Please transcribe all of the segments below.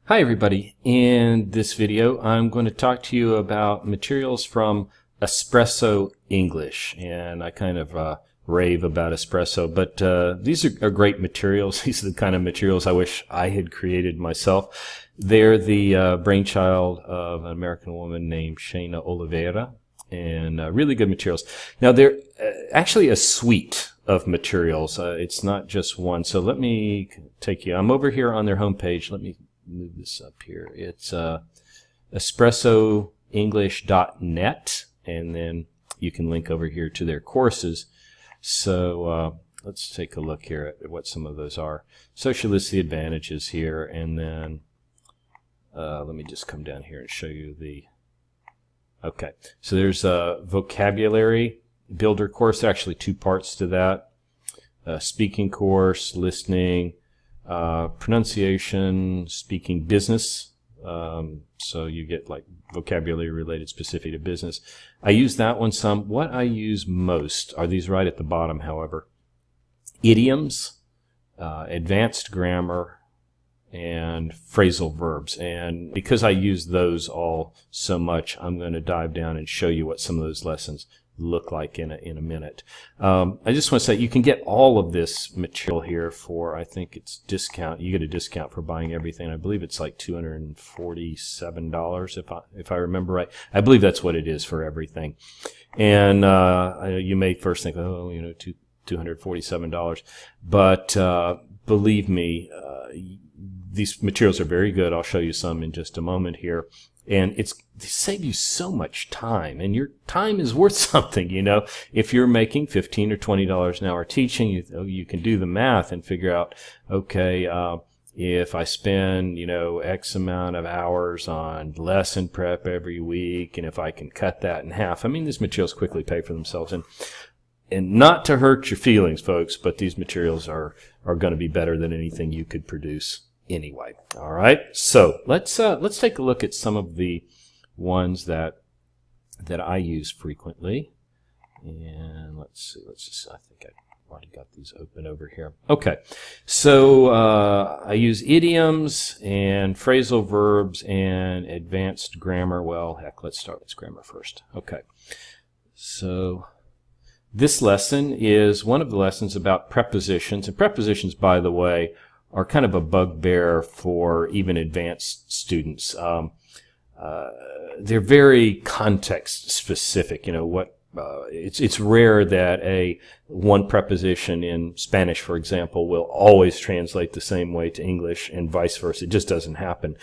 Hi everybody. In this video I'm going to talk to you about materials from Espresso English, and I kind of rave about espresso, but these are great materials. These are the kind of materials I wish I had created myself. They're the brainchild of an American woman named Shayna Oliveira, and really good materials. Now they're actually a suite of materials. It's not just one. So let me take you. I'm over here on their homepage. Let me move this up here. It's espressoenglish.net, and then you can link over here to their courses. So let's take a look here at what some of those are. So she lists the advantages here, and then let me just come down here and show you the. Okay, so there's a vocabulary builder course. There are actually two parts to that: speaking course, listening, pronunciation, speaking business. So you get like vocabulary related specific to business. I use that one some. What I use most are these right at the bottom, however. Idioms, advanced grammar, and phrasal verbs. And because I use those all so much, I'm going to dive down and show you what some of those lessons look like in a minute. I just want to say you can get all of this material here for, I think it's discount. You get a discount for buying everything. I believe it's like $247 if I remember right. I believe that's what it is for everything. And you may first think, oh, you know, $247, but believe me, these materials are very good. I'll show you some in just a moment here. And they save you so much time, and your time is worth something, you know. If you're making $15 or $20 an hour teaching, you can do the math and figure out, okay, if I spend, you know, X amount of hours on lesson prep every week, and if I can cut that in half, I mean, these materials quickly pay for themselves. And not to hurt your feelings, folks, but these materials are going to be better than anything you could produce anyway. All right, so let's take a look at some of the ones that I use frequently, and let's see. I think I've already got these open over here. Okay, so I use idioms and phrasal verbs and advanced grammar. Well, heck, let's start with grammar first. Okay, so this lesson is one of the lessons about prepositions, and prepositions, by the way, are kind of a bugbear for even advanced students. They're very context specific. You know, it's rare that one preposition in Spanish, for example, will always translate the same way to English and vice versa. It just doesn't happen.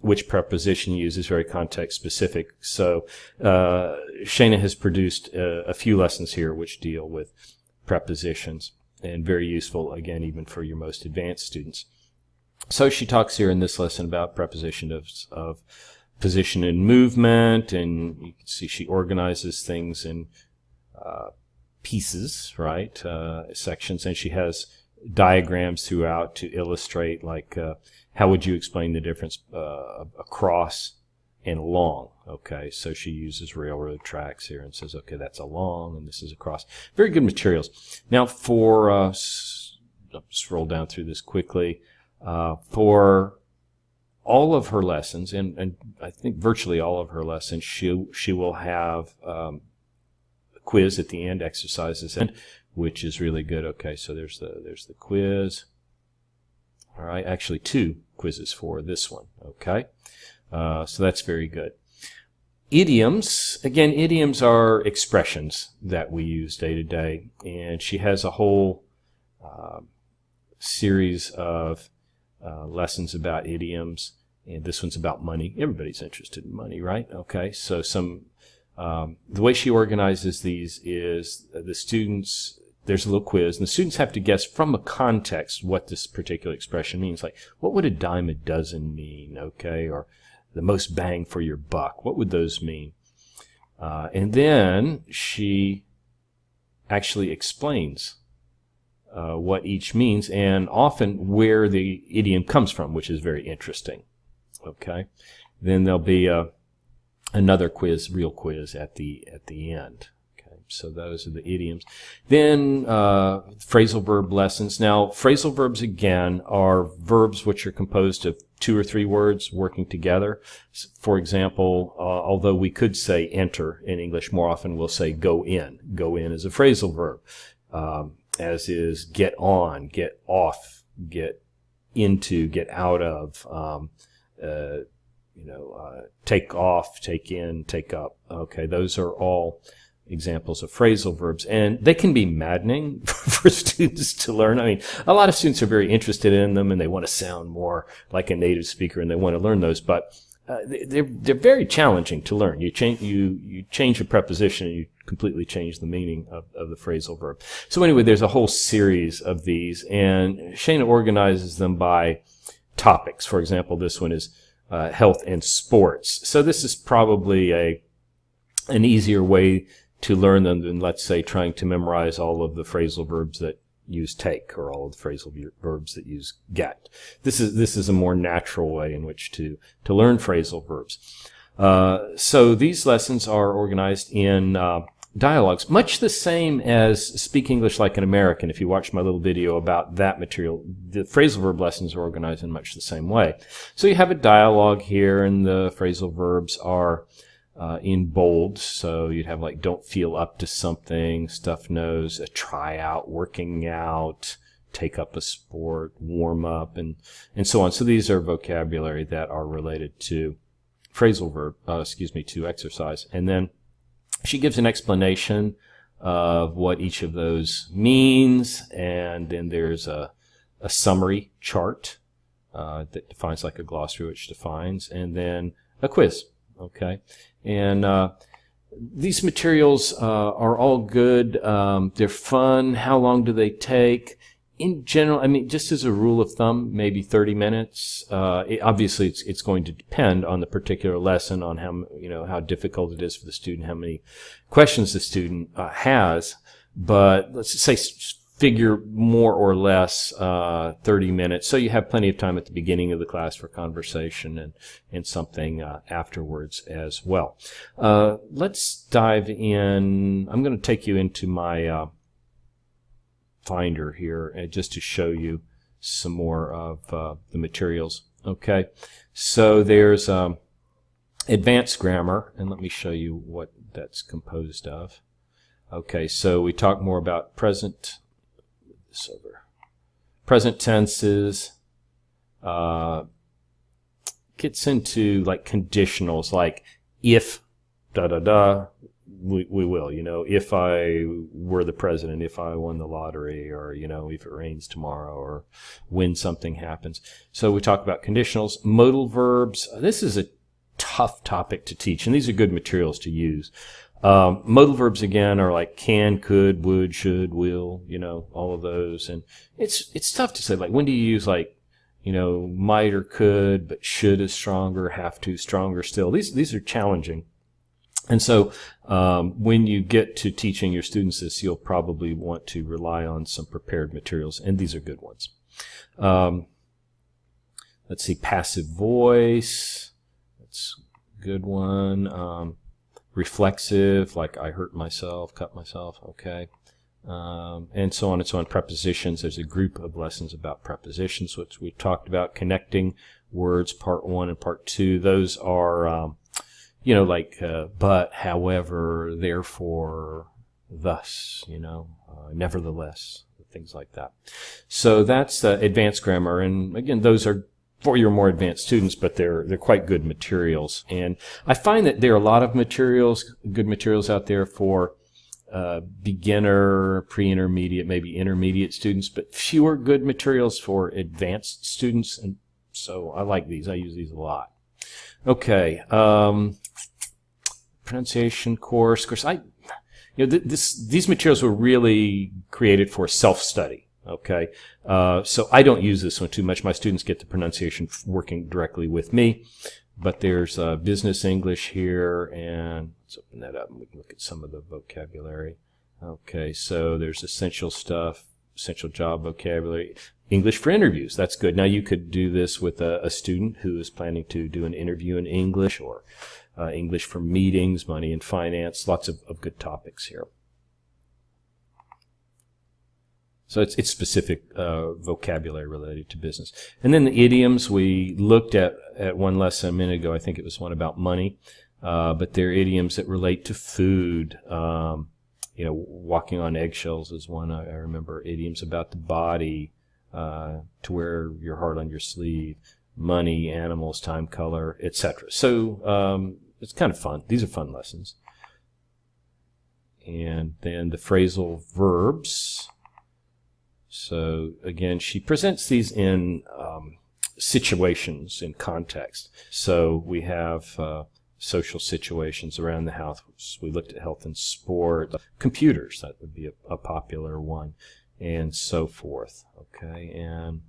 Which preposition you use is very context specific. So Shayna has produced a few lessons here which deal with prepositions, and very useful, again, even for your most advanced students. So she talks here in this lesson about prepositions of position and movement, and you can see she organizes things in pieces, right, sections, and she has diagrams throughout to illustrate, like, how would you explain the difference across and along. Okay, so she uses railroad tracks here and says, okay, that's along and this is across. Very good materials. Now for, I'll just roll down through this quickly, for all of her lessons, and I think virtually all of her lessons, she will have a quiz at the end, exercises, which is really good. Okay, so there's the quiz. All right, actually two quizzes for this one. Okay. So that's very good. Idioms, again, idioms are expressions that we use day to day, and she has a whole series of lessons about idioms, and this one's about money. Everybody's interested in money, right? Okay, so the way she organizes these is the students, there's a little quiz, and the students have to guess from a context what this particular expression means. Like, what would a dime a dozen mean, okay, or the most bang for your buck? What would those mean? And then she actually explains what each means, and often where the idiom comes from, which is very interesting. Okay. Then there'll be another quiz, real quiz, at the end. Okay. So those are the idioms. Then phrasal verb lessons. Now, phrasal verbs, again, are verbs which are composed of 2 or 3 words working together. For example, although we could say enter in English, more often we'll say go in. Go in is a phrasal verb, as is get on, get off, get into, get out of, take off, take in, take up. Okay, those are all examples of phrasal verbs, and they can be maddening for students to learn. I mean, a lot of students are very interested in them, and they want to sound more like a native speaker, and they want to learn those, but they're very challenging to learn. You change a preposition, and you completely change the meaning of the phrasal verb. So anyway, there's a whole series of these, and Shana organizes them by topics. For example, this one is health and sports. So this is probably an easier way to learn them than, let's say, trying to memorize all of the phrasal verbs that use take, or all of the phrasal verbs that use get. This is a more natural way in which to learn phrasal verbs. So these lessons are organized in dialogues, much the same as Speak English Like an American. If you watch my little video about that material, the phrasal verb lessons are organized in much the same way. So you have a dialogue here, and the phrasal verbs are in bold. So you'd have like don't feel up to something, stuff nose, a try out, working out, take up a sport, warm up, and so on. So these are vocabulary that are related to phrasal verb, to exercise. And then she gives an explanation of what each of those means, and then there's a summary chart that defines, like a glossary which defines, and then a quiz. Okay, and these materials are all good. They're fun. How long do they take? In general, I mean, just as a rule of thumb, maybe 30 minutes. Obviously, it's going to depend on the particular lesson, on how difficult it is for the student, how many questions the student has. But let's say figure more or less 30 minutes. So you have plenty of time at the beginning of the class for conversation and something afterwards as well. Let's dive in. I'm going to take you into my Finder here just to show you some more of the materials. Okay, so there's advanced grammar, and let me show you what that's composed of. Okay, so we talk more about present tenses, gets into like conditionals, like if da da da, we will, if I were the president, if I won the lottery, or, if it rains tomorrow, or when something happens. So we talk about conditionals. Modal verbs. This is a tough topic to teach, and these are good materials to use. Modal verbs, again, are like can, could, would, should, will, all of those. And it's tough to say, like, when do you use, like, might or could, but should is stronger, have to stronger still. These are challenging. And so when you get to teaching your students this, you'll probably want to rely on some prepared materials, and these are good ones. Let's see, passive voice. That's a good one. Reflexive, like I hurt myself, cut myself, okay. And so on and so on. Prepositions, there's a group of lessons about prepositions, which we talked about. Connecting words, part 1 and part 2. Those are like but, however, therefore, thus, nevertheless, things like that. So that's advanced grammar, and again, those are for your more advanced students, but they're quite good materials. And I find that there are a lot of good materials out there for beginner, pre-intermediate, maybe intermediate students, but fewer good materials for advanced students, and so I like these. I use these a lot. Okay. Pronunciation course. Of course, these materials were really created for self-study. Okay, so I don't use this one too much. My students get the pronunciation working directly with me. But there's business English here, and let's open that up and we can look at some of the vocabulary. Okay, so there's essential stuff, essential job vocabulary. English for interviews, that's good. Now you could do this with a student who is planning to do an interview in English, or English for meetings, money and finance, lots of good topics here. So it's specific vocabulary related to business. And then the idioms, we looked at one lesson a minute ago. I think it was one about money. But they're idioms that relate to food. Walking on eggshells is one I remember. Idioms about the body, to wear your heart on your sleeve, money, animals, time, color, etc. So it's kind of fun. These are fun lessons. And then the phrasal verbs. So again, she presents these in situations, in context. So we have social situations around the house. We looked at health and sport. Computers, that would be a popular one, and so forth. Okay, and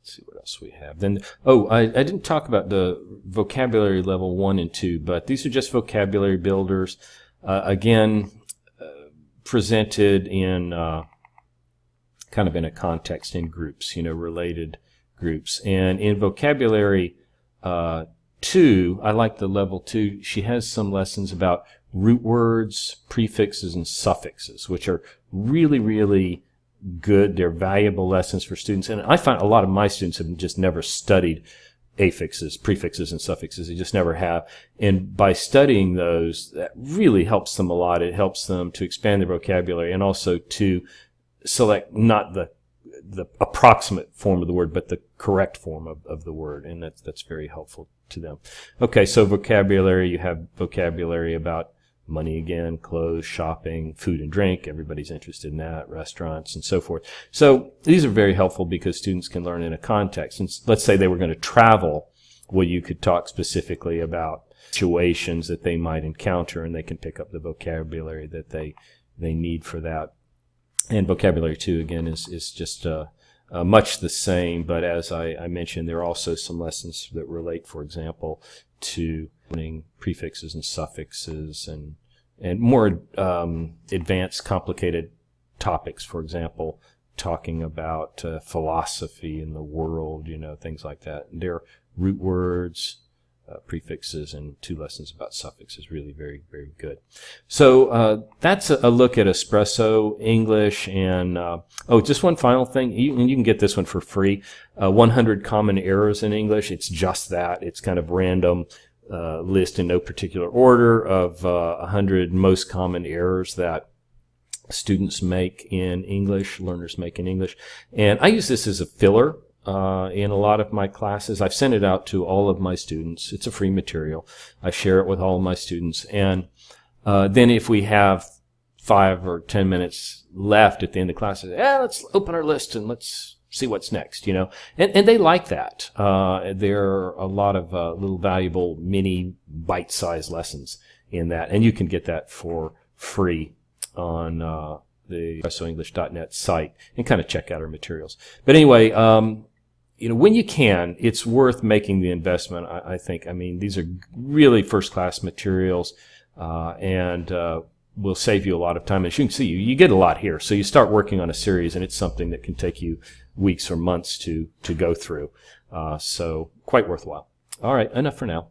let's see what else we have. Then, I didn't talk about the vocabulary level 1 and 2, but these are just vocabulary builders. Again, presented in kind of in a context, in groups, related groups. And in vocabulary 2, I like the level 2. She has some lessons about root words, prefixes, and suffixes, which are really, really good. They're valuable lessons for students. And I find a lot of my students have just never studied affixes, prefixes, and suffixes. They just never have. And by studying those, that really helps them a lot. It helps them to expand their vocabulary and also to select not the approximate form of the word, but the correct form of the word. And that's very helpful to them. Okay, so vocabulary, you have vocabulary about money again, clothes, shopping, food and drink. Everybody's interested in that, restaurants, and so forth. So these are very helpful because students can learn in a context. And let's say they were going to travel, well, you could talk specifically about situations that they might encounter, and they can pick up the vocabulary that they need for that. And vocabulary 2, again, is just much the same, but as I mentioned, there are also some lessons that relate, for example, to learning prefixes and suffixes and more advanced, complicated topics. For example, talking about philosophy in the world, things like that. And there are root words, prefixes, and 2 lessons about suffixes. Really very, very good. So that's a look at Espresso English. And just one final thing. You can get this one for free. 100 Common Errors in English. It's just that. It's kind of random list in no particular order of 100 most common errors that students make in English, learners make in English. And I use this as a filler in a lot of my classes. I've sent it out to all of my students. It's a free material. I share it with all of my students. And then if we have 5 or 10 minutes left at the end of class, let's open our list and let's see what's next, And they like that. There are a lot of little valuable mini bite-sized lessons in that. And you can get that for free on the EspressoEnglish.net site and kind of check out our materials. But anyway, when you can, it's worth making the investment, I think. I mean, these are really first-class materials, and will save you a lot of time. As you can see, you get a lot here. So you start working on a series, and it's something that can take you weeks or months to go through. So quite worthwhile. All right, enough for now.